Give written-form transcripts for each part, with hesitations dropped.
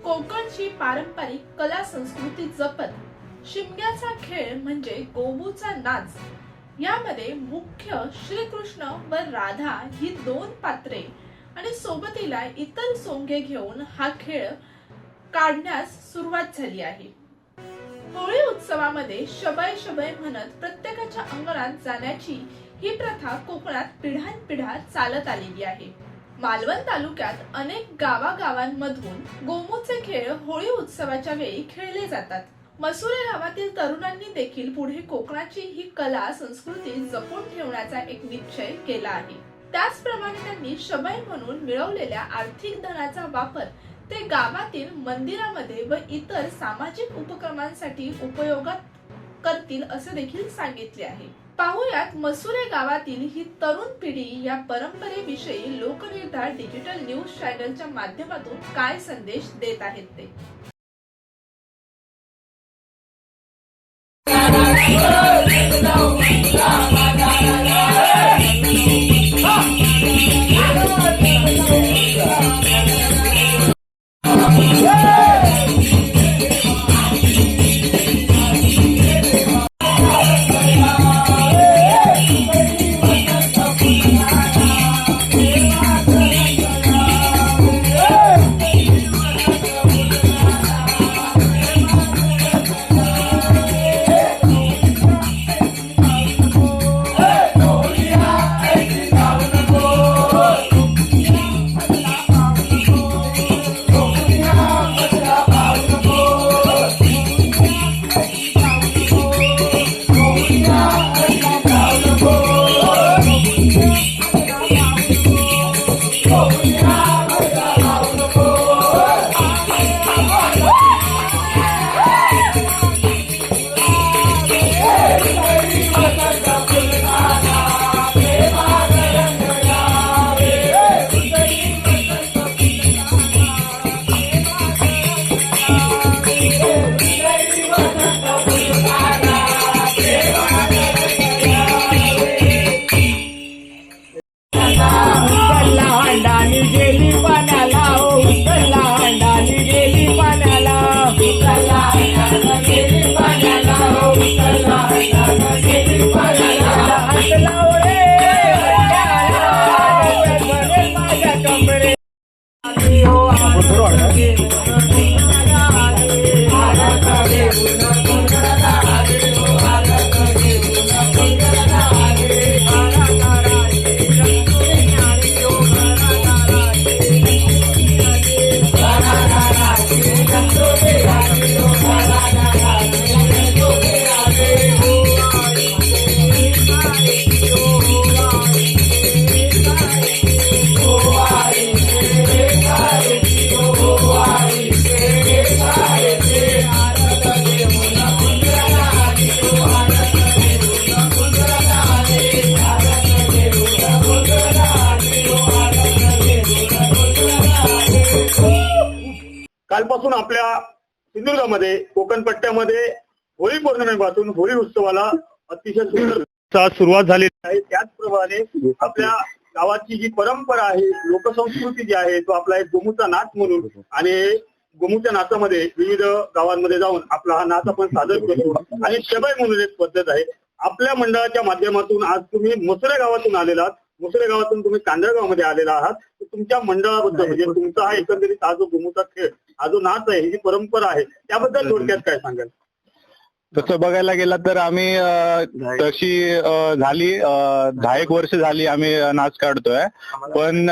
कोकणची पारंपरिक कला संस्कृती जपत शिमग्याचा खेळ म्हणजे गोमूचा नाच। यामध्ये मुख्य श्रीकृष्ण व राधा ही दोन पात्रे आणि सोबतीला इतर सोंगे घेऊन हा खेळ काढण्यास सुरुवात झाली आहे। होळी उत्सवामध्ये शबय शबय म्हणत प्रत्येकाच्या अंगणात जाण्याची ही प्रथा कोकणात पिढ्यानपिढ्या चालत आलेली आहे। मालवण तालुक्यात अनेक गावागावांमधून गोमूचे खेळ होळी उत्सवाच्या वेळी खेळले जातात। मसुरे गावातील तरुणांनी देखील पुढे कोकणाची ही कला संस्कृती जपून ठेवण्याचा एक निश्चय केला आहे। त्याचप्रमाणे त्यांनी शबय म्हणून मिळवलेल्या आर्थिक धनाचा वापर ते गावातील मंदिरामध्ये व इतर सामाजिक उपक्रमांसाठी उपयोगात करतील असे देखील सांगितले आहे। पाहुयात मसुरे गावातील ही तरुण पिढी या परंपरेविषयी लोकनिर्धार डिजिटल न्यूज चॅनलच्या माध्यमातून काय संदेश देत आहेत ते। कालपासून आपल्या सिंधुदुर्गामध्ये कोकण पट्ट्यामध्ये होळी पौर्णिमेपासून होळी उत्सवाला अतिशय सुंदर सुरुवात झालेली आहे। त्याचप्रमाणे आपल्या गावाची जी परंपरा आहे, लोकसंस्कृती जी आहे, तो आपला एक गोमूचा नाच म्हणून आणि गोमूच्या नाचामध्ये विविध गावांमध्ये जाऊन आपला हा नाच आपण सादर करतो आणि शबय म्हणून एक पद्धत आहे। आपल्या मंडळाच्या माध्यमातून आज तुम्ही मसुरे गावातून आलेला आहात, मसुरे गावातून तुम्ही कांदळगावमध्ये आलेला आहात, तर तुमच्या मंडळाबद्दल म्हणजे तुमचा हा एकंदरीत हा जो गोमूचा खेळ, हा जो नाच आहे, ही जी परंपरा आहे, त्याबद्दल थोडक्यात काय सांगाल? तसं बघायला गेलं तर आम्ही तशी झाली 10 वर्ष झाली आम्ही नाच काढतोय। पण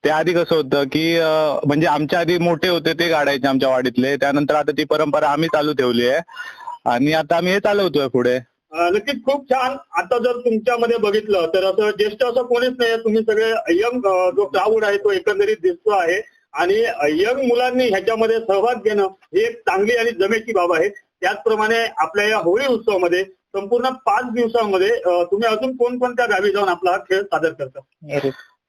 त्याआधी कसं होतं की म्हणजे आमच्या आधी मोठे होते ते काढायचे आमच्या वाडीतले, त्यानंतर आता ती परंपरा आम्ही चालू ठेवली आहे आणि आता आम्ही हे चालवतोय पुढे। नक्कीच खूप छान। आता जर तुमच्यामध्ये बघितलं तर असं ज्येष्ठ असं कोणीच नाही, तुम्ही सगळे यंग जो क्राऊड आहे तो एकंदरीत दिसतो आहे आणि यंग मुलांनी ह्याच्यामध्ये सहभाग घेणं ही एक चांगली आणि जमेची बाब आहे। त्याचप्रमाणे आपल्या या होळी उत्सवामध्ये संपूर्ण 5 दिवसांमध्ये तुम्ही अजून कोणकोणत्या गावी जाऊन आपला हा खेळ सादर करता?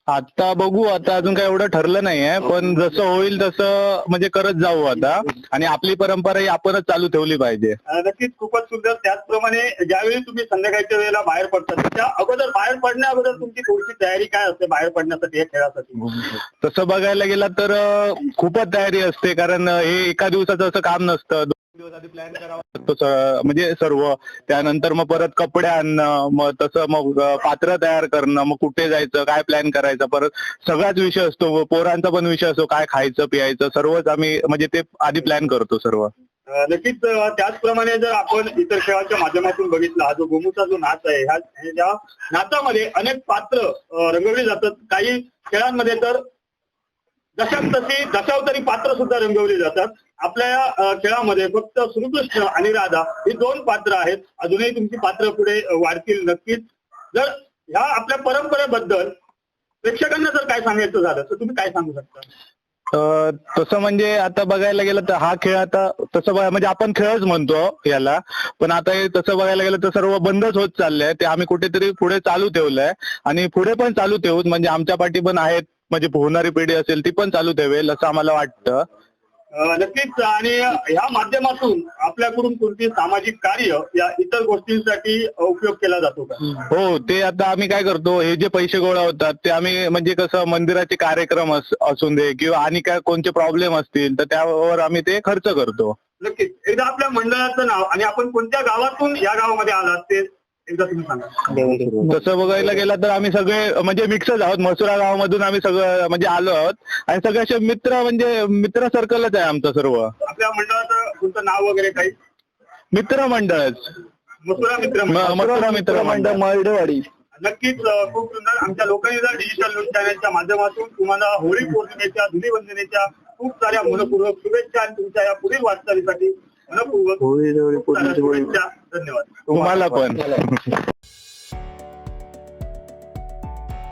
आता बघू, आता अजून काही एवढं ठरलं नाहीये, पण जसं होईल तसं म्हणजे करत जाऊ आता. आणि आपली परंपरा ही आपणच चालू ठेवली पाहिजे. नक्कीच खूपच सुंदर. त्याचप्रमाणे ज्यावेळी तुम्ही संध्याकाळच्या वेळेला बाहेर पडतात त्या अगोदर बाहेर पडण्या अगोदर तुमची थोडीशी तयारी काय असते बाहेर पडण्यासाठी या खेळासाठी? तसं बघायला गेलं तर खूपच तयारी असते, कारण हे एका दिवसाचं असं काम नसतं. 2 दिवस आधी प्लॅन करावा लागतो म्हणजे सर्व. त्यानंतर मग परत कपडे आणणं, मग तसं मग पात्र तयार करणं, मग कुठे जायचं, काय प्लॅन करायचा, परत सगळाच विषय असतो. पोरांचा पण विषय असतो, काय खायचं पियायचं सर्वच आम्ही म्हणजे ते आधी प्लॅन करतो सर्व. नक्कीच. त्याचप्रमाणे जर आपण इतर खेळाच्या माध्यमातून बघितला, हा जो गोमूचा जो नाच आहे ह्या नाचामध्ये अनेक पात्र रंगवली जातात. काही खेळांमध्ये तर दशावतारी पात्र सुद्धा रंगवली जातात. आपल्या या खेळामध्ये फक्त श्रीकृष्ण आणि राधा ही 2 पात्र आहेत. अजूनही तुमची पात्र पुढे वाढतील नक्कीच. जर ह्या आपल्या परंपरेबद्दल प्रेक्षकांना जर काय सांगायचं झालं तर तुम्ही काय सांगू शकता? तसं म्हणजे आता बघायला गेलं तर हा खेळ आता तसं म्हणजे आपण खेळच म्हणतो याला, पण आता हे तसं बघायला गेलं तर सर्व बंदच होत चाललंय. ते आम्ही कुठेतरी पुढे चालू ठेवलंय आणि पुढे पण चालू ठेवूत. म्हणजे आमच्या पाठी पण आहेत, म्हणजे होणारी पिढी असेल ती पण चालू ठेवेल असं आम्हाला वाटतं. नक्कीच. आणि ह्या माध्यमातून आपल्याकडून कोणती सामाजिक कार्य या इतर गोष्टींसाठी उपयोग केला जातो का? हो, ते आता आम्ही काय करतो, हे जे पैसे गोळा होतात ते आम्ही म्हणजे कसं मंदिराचे कार्यक्रम असून दे किंवा आणि काय कोणते प्रॉब्लेम असतील तर त्यावर आम्ही ते खर्च करतो. नक्कीच. एकदा आपल्या मंडळाचं नाव आणि आपण कोणत्या गावातून या गावामध्ये आलात ते एकदा तुम्ही सांगा. तसं बघायला गेलं तर आम्ही सगळे म्हणजे मिक्सच आहोत. मसुरा गावामधून आम्ही सगळं म्हणजे आलो आहोत आणि सगळे असे मित्र म्हणजे मित्र सर्कलच आहे आमचं सर्व. आपल्या मंडळाचं तुमचं नाव वगैरे काही? मित्र मंडळच, मसुरा मित्र मंडळ मर्डेवाडी. नक्कीच. खूप सुंदर. आमच्या लोकनिर्धार डिजिटल न्यूज चॅनलच्या माध्यमातून तुम्हाला होळी पौर्णिमेच्या धुलीवंदनेच्या खूप साऱ्या मनपूर्वक शुभेच्छा आणि तुमच्या या पुढील वाटचालीसाठी मनपूर्वक शुभेच्छा. धन्यवाद. तुम्हाला पण.